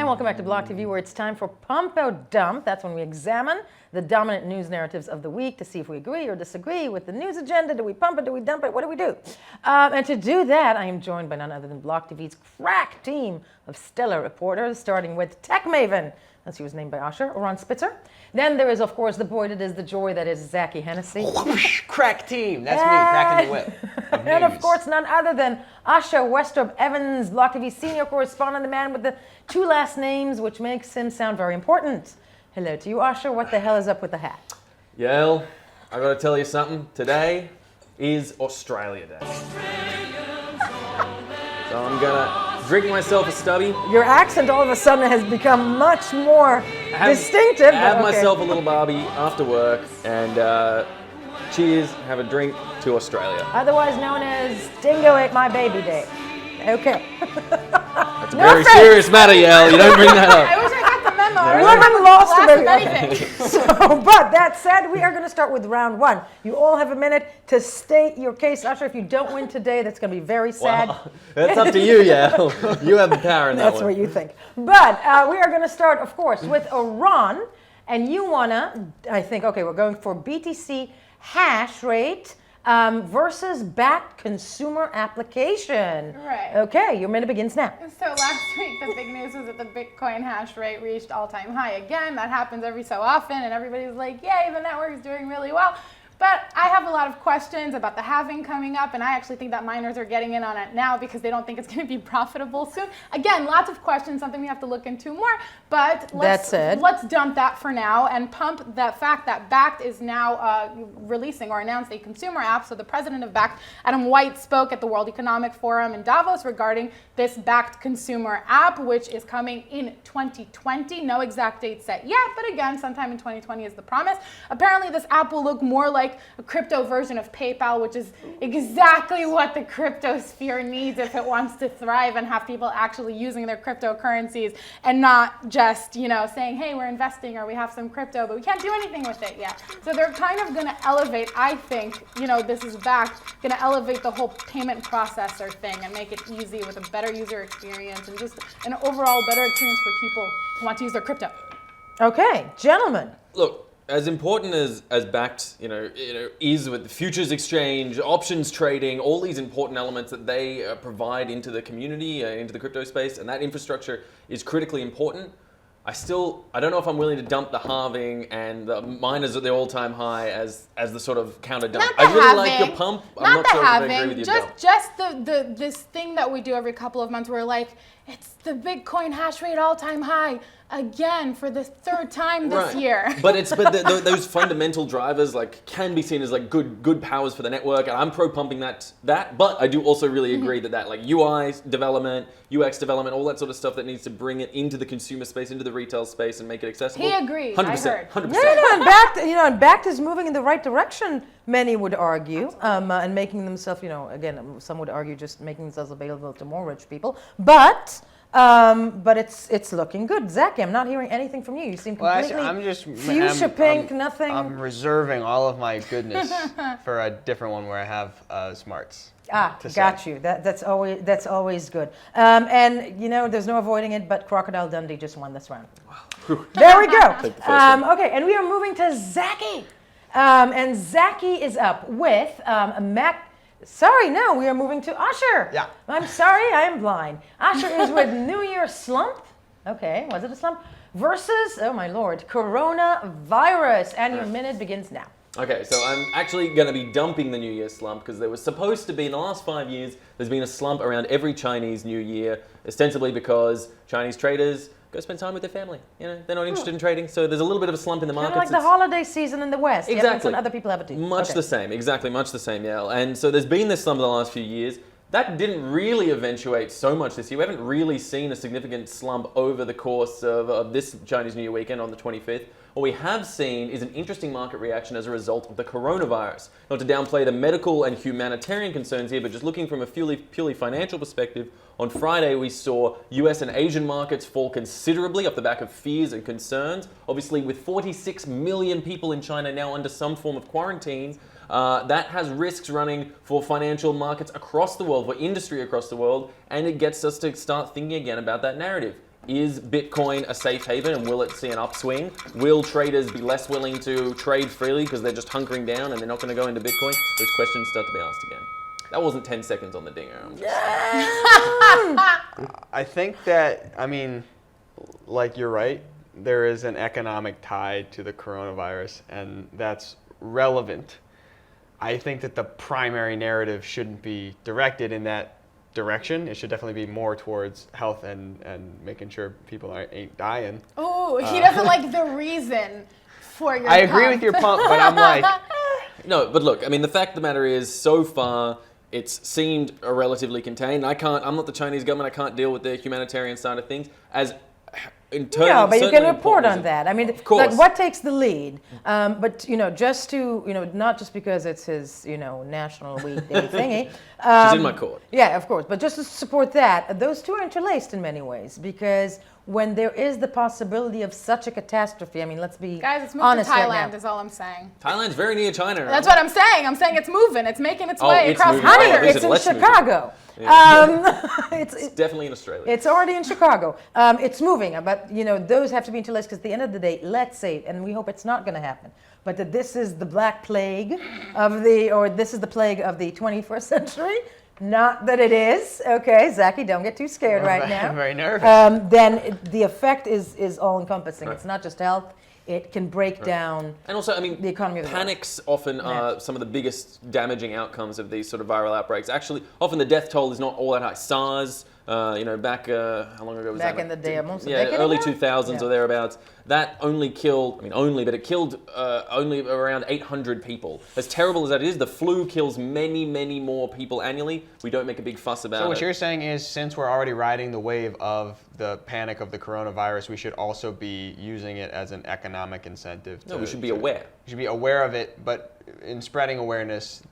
welcome back to BLOCKTV, where it's time for Pump or Dump. That's when we examine the dominant news narratives of the week to see if we agree or disagree with the news agenda. Do we pump it? Do we dump it? What do we do? And to do that, I am joined by none other than BLOCKTV's crack team of stellar reporters, starting with Tech Maven, as he was named by Usher, Ron Spitzer. Then there is, of course, the boy that is the joy that is Zachy Hennessy. Crack team. That's me, cracking the whip. And of course, none other than Usher Westrup Evans, BLOCKTV senior correspondent, the man with the two last names, which makes him sound very important. Hello to you, Usher. What the hell is up with the hat? Yael, I gotta tell you something. Today is Australia Day. So I'm gonna drink myself a stubby. Your accent all of a sudden has become much more distinctive. Have myself a little Barbie after work and cheers, have a drink to Australia. Otherwise known as Dingo Ate My Baby Day. Okay. That's a very serious matter, Yael. You don't bring that up. I wish I got the memo. I Women lost of the anything. So, but that said, we are going to start with round one. You all have a minute to state your case. Usher, if you don't win today, that's going to be very sad. Well, that's up to you, Yael. You have the power in that That's one. what you think. But we are going to start, of course, with Ron. And you want to, I think, okay, we're going for BTC hash rate versus backed consumer application. Right. Okay, your minute begins now. So last week, the big news was that the Bitcoin hash rate reached all-time high again. That happens every so often, and everybody's like, yay, the network is doing really well. But I have a lot of questions about the halving coming up, and I actually think that miners are getting in on it now because they don't think it's going to be profitable soon. Again, lots of questions, something we have to look into more, but let's dump that for now and pump that fact that Bakkt is now releasing or announced a consumer app. So the president of Bakkt, Adam White, spoke at the World Economic Forum in Davos regarding this Bakkt consumer app, which is coming in 2020. No exact date set yet, but again, sometime in 2020 is the promise. Apparently, this app will look more like a crypto version of PayPal, which is exactly what the crypto sphere needs if it wants to thrive and have people actually using their cryptocurrencies and not just, saying, hey, we're investing or we have some crypto, but we can't do anything with it yet. So they're kind of going to elevate, I think, this is Bakkt, going to elevate the whole payment processor thing and make it easy with a better user experience and just an overall better experience for people who want to use their crypto. Okay, gentlemen. Look, as important as Bakkt, is with the futures exchange, options trading, all these important elements that they provide into the community, into the crypto space, and that infrastructure is critically important. I don't know if I'm willing to dump the halving and the miners at the all-time high as the sort of counter dump. Not the I really halving, like your pump. I'm not not the sure if I halving, agree with your dump. just this thing that we do every couple of months where like, it's the Bitcoin hash rate all-time high again for the third time this year. But those fundamental drivers can be seen as good powers for the network, and I'm pro pumping that. But I do also really agree that UI development, UX development, all that sort of stuff that needs to bring it into the consumer space, into the retail space, and make it accessible. He agrees. 100%. I heard. 100%. No, and Bakkt is moving in the right direction. Many would argue, and making themselves, again, some would argue just making themselves available to more rich people. But it's looking good. Zach, I'm not hearing anything from you. You seem completely I'm just fuchsia pink, nothing. I'm reserving all of my goodness for a different one where I have smarts. Got you. That's always good. And there's no avoiding it. But Crocodile Dundee just won this round. There we go. Okay, and we are moving to Zachy. And Zachy is up with a Mac. Sorry, no, we are moving to Usher. Yeah. I'm sorry, I am blind. Usher is with New Year slump. Okay, was it a slump? Versus, oh my lord, coronavirus. And your minute begins now. Okay, so I'm actually going to be dumping the New Year slump because there was supposed to be, in the last 5 years, there's been a slump around every Chinese New Year, ostensibly because Chinese traders go spend time with their family. They're not interested in trading, so there's a little bit of a slump in the market. Kind of like the holiday season in the West. Exactly. And other people have it too. Much the same, exactly, much the same, yeah. And so there's been this slump in the last few years. That didn't really eventuate so much this year. We haven't really seen a significant slump over the course of this Chinese New Year weekend on the 25th. What we have seen is an interesting market reaction as a result of the coronavirus. Not to downplay the medical and humanitarian concerns here, but just looking from a purely financial perspective, on Friday we saw US and Asian markets fall considerably off the back of fears and concerns. Obviously, with 46 million people in China now under some form of quarantine, that has risks running for financial markets across the world, for industry across the world, and it gets us to start thinking again about that narrative. is Bitcoin a safe haven and will it see an upswing? Will traders be less willing to trade freely because they're just hunkering down and they're not going to go into Bitcoin? Those questions start to be asked again. That wasn't 10 seconds on the dinger. I think that, I mean, like you're right, there is an economic tie to the coronavirus, and that's relevant. I think that the primary narrative shouldn't be directed in that direction. It should definitely be more towards health and making sure people ain't dying. Oh, he doesn't like the reason for your I agree with your pump, but I'm like... No, but look, I mean, the fact of the matter is, so far, it's seemed relatively contained. I'm not the Chinese government. I can't deal with the humanitarian side of things. No, but you can report on that. I mean, of course. like, what takes the lead? But, just to, not just because it's his, National Week Day thingy. She's in my court. Yeah, of course. But just to support that, those two are interlaced in many ways, because when there is the possibility of such a catastrophe, I mean, let's be Guys, it's moved honest to Thailand, right now. is all I'm saying. Thailand's very near China. That's what I'm saying. I'm saying it's moving. It's making its way it's across moving. Honey, Oh, borders. it's in let's move it. Chicago. It's definitely in Australia. It's already in Chicago. It's moving, but those have to be interlaced, because at the end of the day, let's say, and we hope it's not going to happen, but that this is the black plague this is the plague of the 21st century. Not that it is. Okay, Zachy, don't get too scared right now. I'm very nervous. Then the effect is all-encompassing. Right. It's not just health. It can break down. And also, I mean, the economy of the world. panics often are some of the biggest damaging outcomes of these sort of viral outbreaks. Actually, often the death toll is not all that high. SARS, back, how long ago was that? Back in the day, almost a Yeah, decade early ago? 2000s Yeah. or thereabouts. That only killed, but it killed only around 800 people. As terrible as that is, the flu kills many, many more people annually. We don't make a big fuss about it. So what you're saying is, since we're already riding the wave of the panic of the coronavirus, we should also be using it as an economic incentive. No, we should be aware. We should be aware of it, but in spreading awareness,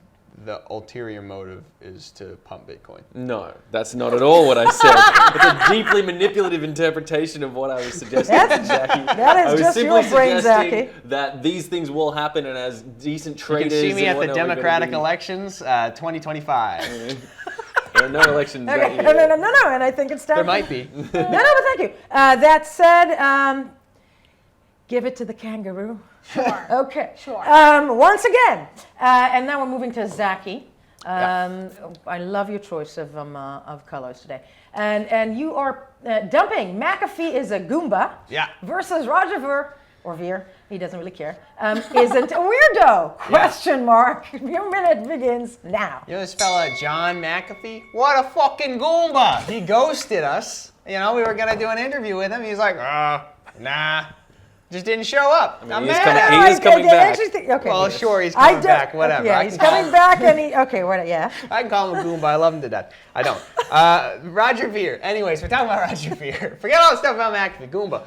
the ulterior motive is to pump Bitcoin. No, that's not at all what I said. It's a deeply manipulative interpretation of what I was suggesting, Jackie. That is I was just simply your brain, suggesting Zachy. that these things will happen, and as decent You traders, can see me and at the whatnot, we're gonna Democratic be- elections, 2025. There are no elections Okay. that year. No, and I think it's time. There might be. No, but thank you. That said, give it to the kangaroo. Sure. Okay. Sure. Once again, and now we're moving to Zachy. I love your choice of colors today, and you are dumping McAfee is a Goomba. Yeah. Versus Roger Ver, he doesn't really care, isn't a weirdo? Question mark. Your minute begins now. You know this fella, John McAfee? What a fucking Goomba! He ghosted us. We were going to do an interview with him. He's like, nah. Just didn't show up. I'm he is mad coming- at he him. is coming back. Okay. Well, he is. sure, he's I coming back, whatever. Yeah, I he's can call coming him- back, and yeah. I can call him a Goomba. I love him to death. I don't. Roger Ver. Anyways, we're talking about Roger Ver. Forget all the stuff about McAfee. Goomba.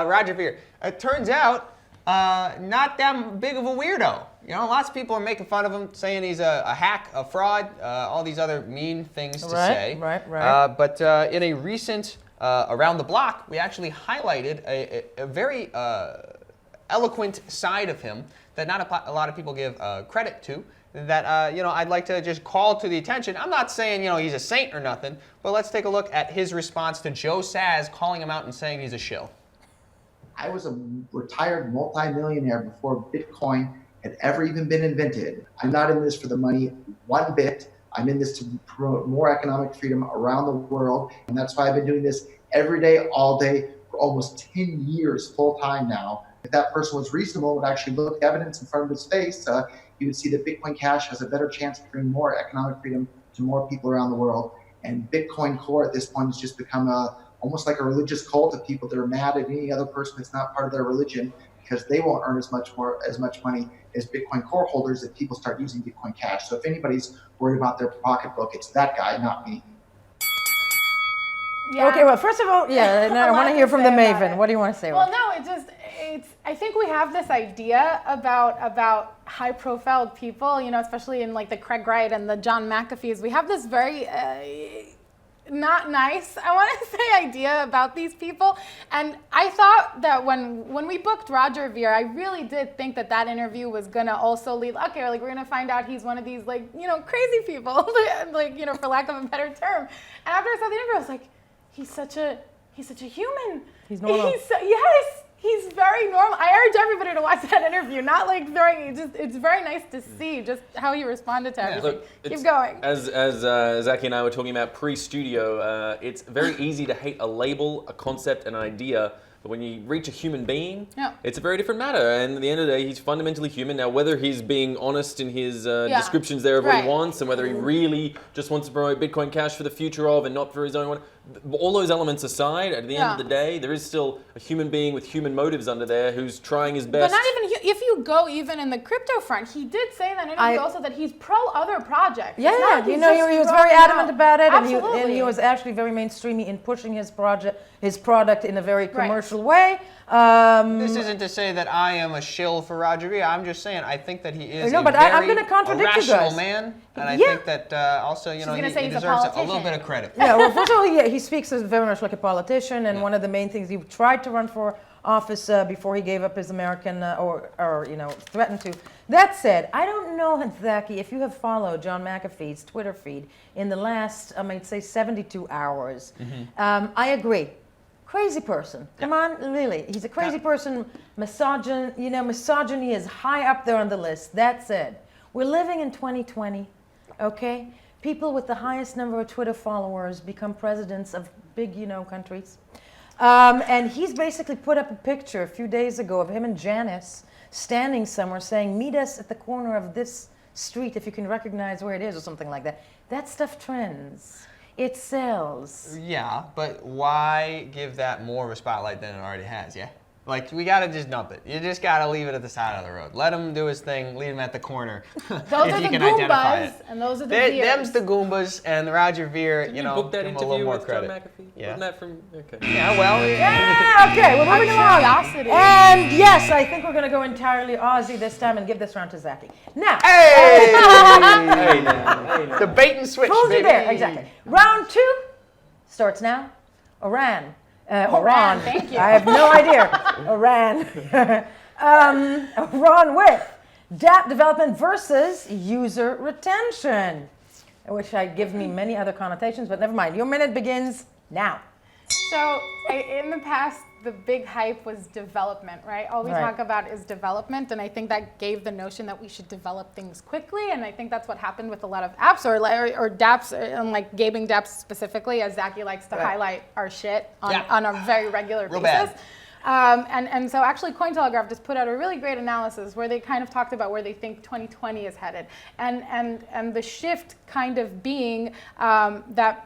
Roger Ver. It turns out, not that big of a weirdo. Lots of people are making fun of him, saying he's a hack, a fraud, all these other mean things to say. Right. But in a recent Around the Block, we actually highlighted a very eloquent side of him that not a lot of people give credit to, that I'd like to just call to the attention. I'm not saying he's a saint or nothing, but let's take a look at his response to Joe Saz calling him out and saying he's a shill. I was a retired multimillionaire before Bitcoin had ever even been invented. I'm not in this for the money one bit. I'm in this to promote more economic freedom around the world, and that's why I've been doing this every day, all day, for almost 10 years full time now. If that person was reasonable, would actually look at evidence in front of his face, you would see that Bitcoin Cash has a better chance of bringing more economic freedom to more people around the world. And Bitcoin Core at this point has just become almost like a religious cult of people that are mad at any other person that's not part of their religion, because they won't earn as much money as Bitcoin Core holders if people start using Bitcoin Cash. So if anybody's worried about their pocketbook, it's that guy, not me. Yeah. Okay, well, first of all, and I A want lot to hear to from the say about Maven. it. What do you want to say? Well, no, I think we have this idea about high-profile people, especially in like the Craig Wright and the John McAfees. We have this very not nice, I want to say, idea about these people. And I thought that when we booked Roger Ver, I really did think that interview was going to also lead, okay, like we're going to find out he's one of these crazy people, for lack of a better term. And after I saw the interview, I was like, he's such a human. He's normal. Yes. He's very normal. I urge everybody to watch that interview. Not like throwing. It's very nice to see just how he responded to everything. Look, Keep going. As Zachy and I were talking about pre-studio, it's very easy to hate a label, a concept, an idea. But when you reach a human being, it's a very different matter. And at the end of the day, he's fundamentally human. Now, whether he's being honest in his descriptions there of what he wants, and whether he really just wants to promote Bitcoin Cash for the future of and not for his own one, all those elements aside, at the end of the day, there is still a human being with human motives under there who's trying his best. But not even, if you go even in the crypto front, he did say in that interview also that he's pro other projects. Yeah, like he was very adamant about it, and he was actually very mainstreamy in pushing his product in a very commercial way. This isn't to say that I am a shill for Roger Ver. I'm just saying I think that he is I'm going to contradict you rational guys. man, and I think that also he deserves a little bit of credit. Yeah, well, first of all, he speaks as very much like a politician, and one of the main things he tried to run for office before he gave up his American or threatened to. That said, I don't know, Zachy, if you have followed John McAfee's Twitter feed in the last, I might say, 72 hours. I agree. Crazy person. Come on, really. He's a crazy person. Misogyny is high up there on the list. That said, we're living in 2020, okay? People with the highest number of Twitter followers become presidents of big, countries. And he's basically put up a picture a few days ago of him and Janice standing somewhere saying, meet us at the corner of this street if you can recognize where it is or something like that. That stuff trends. It sells. Yeah, but why give that more of a spotlight than it already has, yeah? Like, we gotta just dump it. You just gotta leave it at the side of the road. Let him do his thing, leave him at the corner. Those are the Goombas, and those are the Veers. Them's the Goombas, and Roger Ver, Did you book that give him a little interview more with credit. John McAfee? Yeah. Wasn't that from, okay. Yeah, well. Yeah, okay, we're moving along. Curiosity. And yes, I think we're going to go entirely Aussie this time and give this round to Zachy. Now. Hey! Hey, now. The bait and switch, Told you baby. there, exactly. Round 2 starts now. Iran. Iran. Thank you. I have no idea. Iran. Iran with dApp development versus user retention, which gives me many other connotations, but never mind. Your minute begins now. So in the past, the big hype was development, right? All we talk about is development, and I think that gave the notion that we should develop things quickly, and I think that's what happened with a lot of apps or dApps, and like gaming dApps specifically, as Zachy likes to highlight our shit on a very regular basis. Bad. And so actually Cointelegraph just put out a really great analysis where they kind of talked about where they think 2020 is headed, and the shift kind of being that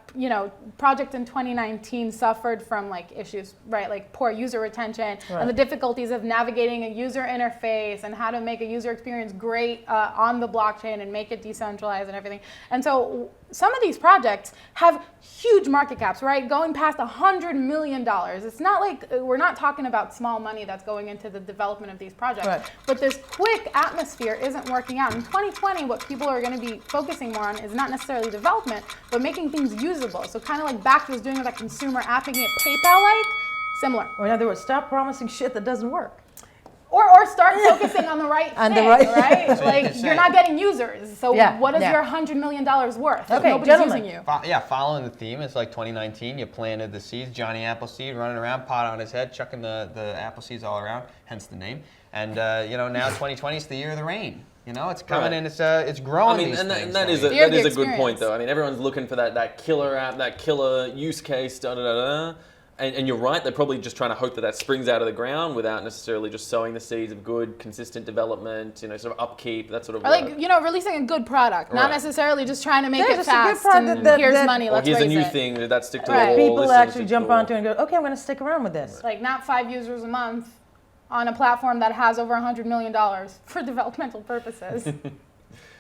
project in 2019 suffered from like issues, right, like poor user retention and the difficulties of navigating a user interface and how to make a user experience great on the blockchain and make it decentralized and everything. And so some of these projects have huge market caps, right? Going past $100 million. It's not like we're not talking about small money that's going into the development of these projects. But this quick atmosphere isn't working out. In 2020, what people are going to be focusing more on is not necessarily development, but making things usable. So kind of like Bakkt was doing with that consumer app, making it PayPal-like, similar. Or in other words, stop promising shit that doesn't work. Or start focusing on the right thing, right? So like you're not getting users, so what is your $100 million worth? Okay, nobody's gentlemen. using you. Following the theme, it's like 2019. You planted the seeds. Johnny Appleseed running around, pot on his head, chucking the apple seeds all around. Hence the name. And now 2020 is the year of the rain. It's coming and it's growing. I mean, and that is a good point, though. I mean, everyone's looking for that killer app, that killer use case, da da da da. And you're right, they're probably just trying to hope that springs out of the ground without necessarily just sowing the seeds of good, consistent development, sort of upkeep, that sort of Or like, releasing a good product, not necessarily just trying to make it Just a good fast product and here's money, let's here's raise a new it. thing that stick to the wall. People this actually is jump cool. onto it and go, okay, I'm going to stick around with this. Like not 5 users a month on a platform that has over $100 million for developmental purposes.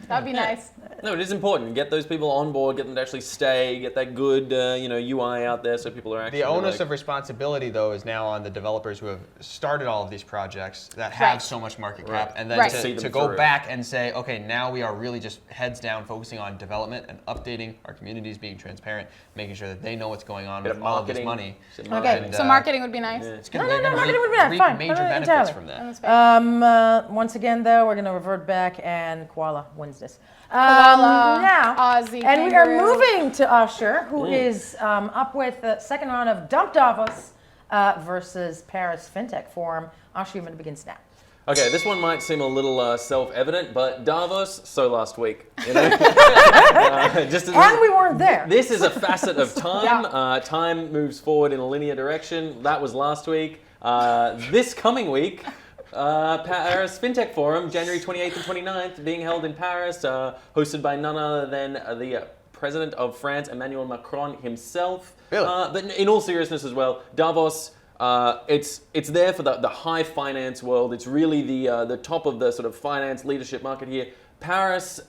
That'd be nice. No, it is important. Get those people on board, get them to actually stay, get that good UI out there so people are actually... The onus of responsibility, though, is now on the developers who have started all of these projects that have so much market cap, and then to go back and say, okay, now we are really just heads down, focusing on development and updating our communities, being transparent, making sure that they know what's going on with all of this money. Okay, so marketing would be nice. No, marketing would be nice. Fine. Major benefits from that. Once again, though, we're going to revert back, and Koala wins this? Koala, Now, Aussie and we are kangaroo. moving to Usher, who is up with the second round of Dump Davos versus Paris FinTech Forum. Usher, your minute begins now. Okay, this one might seem a little self-evident, but Davos, so last week. You know? And we weren't there. This is a facet of time. Time moves forward in a linear direction. That was last week. This coming week, Paris FinTech Forum, January 28th and 29th, being held in Paris, hosted by none other than the President of France, Emmanuel Macron himself. Really? But in all seriousness as well, Davos, it's there for the high finance world. It's really the top of the sort of finance leadership market here. Paris,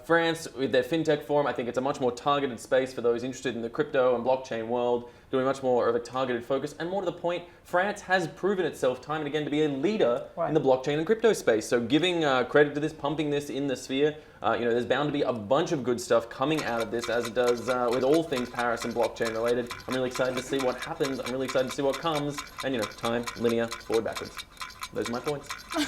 France, with their FinTech Forum, I think it's a much more targeted space for those interested in the crypto and blockchain world, doing much more of a targeted focus. And more to the point, France has proven itself time and again to be a leader in the blockchain and crypto space. So giving credit to this, pumping this in the sphere, there's bound to be a bunch of good stuff coming out of this, as it does with all things Paris and blockchain related. I'm really excited to see what happens. I'm really excited to see what comes. And, time, linear, forward, backwards. Those are my points.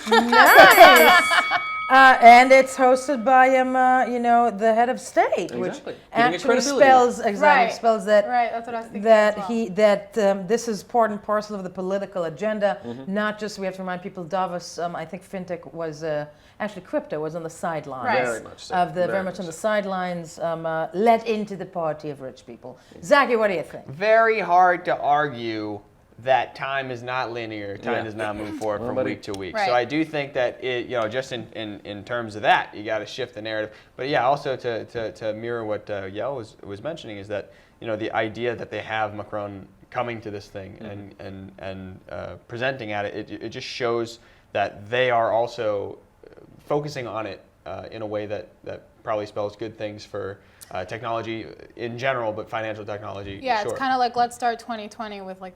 Nice. And it's hosted by the head of state, which Exactly. Giving it actually credibility. spells that Right, that's what I was thinking that as well. this is part and parcel of the political agenda. Not just, we have to remind people, Davos. I think fintech was actually crypto was on the sidelines. Right. Very much so. Very much on the sidelines, let into the party of rich people. Zaki, what do you think? Very hard to argue that time is not linear. Time does not move forward from week to week. Right. So I do think that it, just in terms of that, you got to shift the narrative. But yeah, also to mirror what Yel was mentioning is that the idea that they have Macron coming to this thing and presenting at it, it just shows that they are also focusing on it in a way that probably spells good things for technology in general, but financial technology. Yeah, sure. it's kind of like, let's start 2020 with like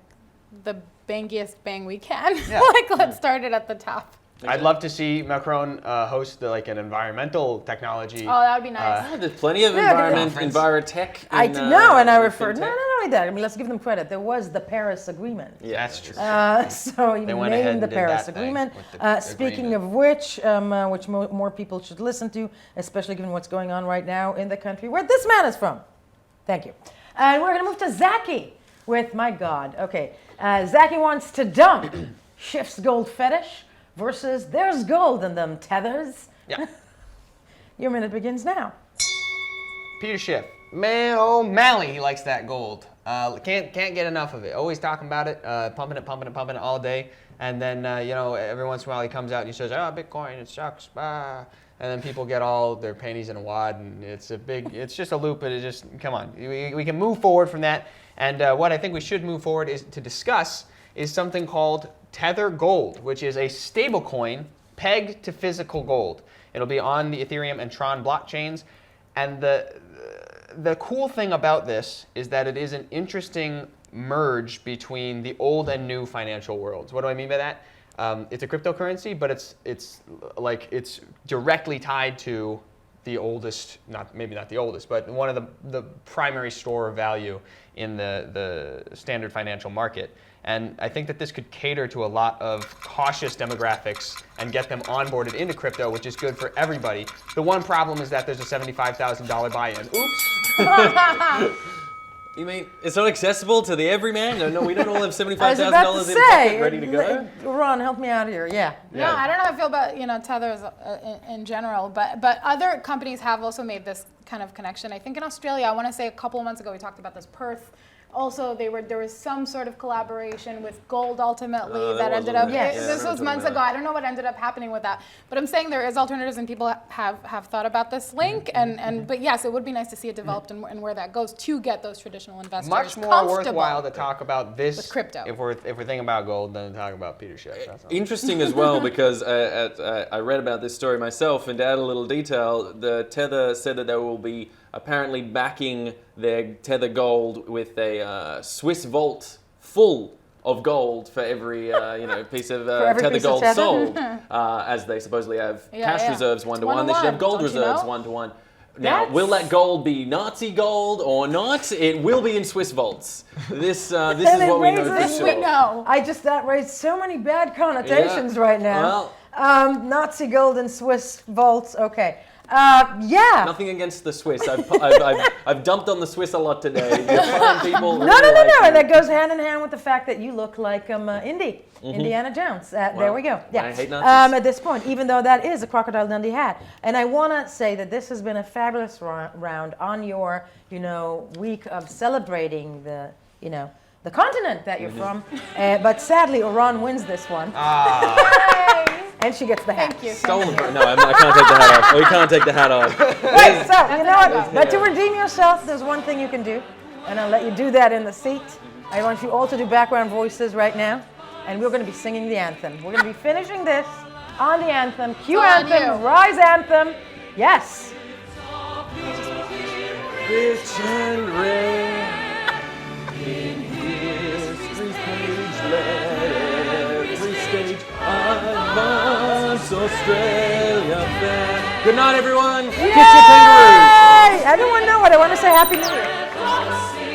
the bangiest bang we can. Yeah. Let's start it at the top. I'd love to see Macron host an environmental technology. Oh, that would be nice. There's plenty of Conference. envirotech. I in, know, and I in referred. fintech. No, not only that. I mean, let's give them credit. There was the Paris Agreement. Yeah, That's true. So you They went ahead named and the did Paris that thing Agreement. with the Speaking agreement. of which more people should listen to, especially given what's going on right now in the country where this man is from. Thank you. And we're going to move to Zaki with, my God, okay. Zaki wants to dump Schiff's gold fetish versus there's gold in them tethers. Yeah. Your minute begins now. Peter Schiff, man, oh Mally, he likes that gold. Can't get enough of it. Always talking about it, pumping it all day. And then every once in a while he comes out and he says, "Oh, Bitcoin, it sucks." And then people get all their panties in a wad, and it's just a loop. But it just, come on, we can move forward from that. And what I think we should move forward is to discuss is something called Tether Gold, which is a stable coin pegged to physical gold. It'll be on the Ethereum and Tron blockchains. And the cool thing about this is that it is an interesting merge between the old and new financial worlds. What do I mean by that? It's a cryptocurrency, but it's directly tied to the oldest, maybe not the oldest, but one of the primary store of value in the standard financial market. And I think that this could cater to a lot of cautious demographics and get them onboarded into crypto, which is good for everybody. The one problem is that there's a $75,000 buy-in. Oops. You mean it's not accessible to the everyman? No, we don't all have I was about $75,000 to in say, pocket ready to go. Ron, help me out here. Yeah. No, I don't know how I feel about tethers in general, but other companies have also made this kind of connection. I think in Australia, I want to say a couple of months ago we talked about this. Perth, also there was some sort of collaboration with gold ultimately that that was ended one up. of them. Yeah, I This remember was months talking ago. about I don't know what ended up happening with that, but I'm saying there is alternatives and people have thought about this link. But yes, it would be nice to see it developed and where that goes to get those traditional investors Much more comfortable worthwhile to talk about this with crypto. if we're thinking about gold than to talk about Peter Schiff. That's all. Interesting as well, because I read about this story myself, and to add a little detail, the Tether said that they will be apparently backing their Tether Gold with a Swiss vault full of gold for every piece of every Tether piece of Gold Tether? sold, as they supposedly have cash reserves 1-to-1. They should have gold don't you reserves know? 1-to-1. Now, will that gold be Nazi gold or not? It will be in Swiss vaults. This is it what we know raises- for We sure. know. That raised so many bad connotations right now. Well, Nazi gold and Swiss vaults. Okay. Yeah. Nothing against the Swiss. I've dumped on the Swiss a lot today. You're fine people. No. And that goes hand in hand with the fact that you look like Indy. Indiana Jones. There we go. Yeah. I hate Nazis. At this point, even though that is a Crocodile Dundee hat. And I want to say that this has been a fabulous round on your, week of celebrating the continent that you're from. But sadly, Iran wins this one. And she gets the hat. Thank you. Stolen. No, I can't take the hat off. We can't take the hat off. Wait, so, you know what? But to redeem yourself, there's one thing you can do. And I'll let you do that in the seat. I want you all to do background voices right now. And we're going to be singing the anthem. We're going to be finishing this on the anthem. Cue anthem, rise anthem. Yes. Rich and rare, in history's page, let every stage advance Australia fair. Good night, everyone. Kiss your kangaroo. Yay! Everyone know what I want to say. Happy New Year.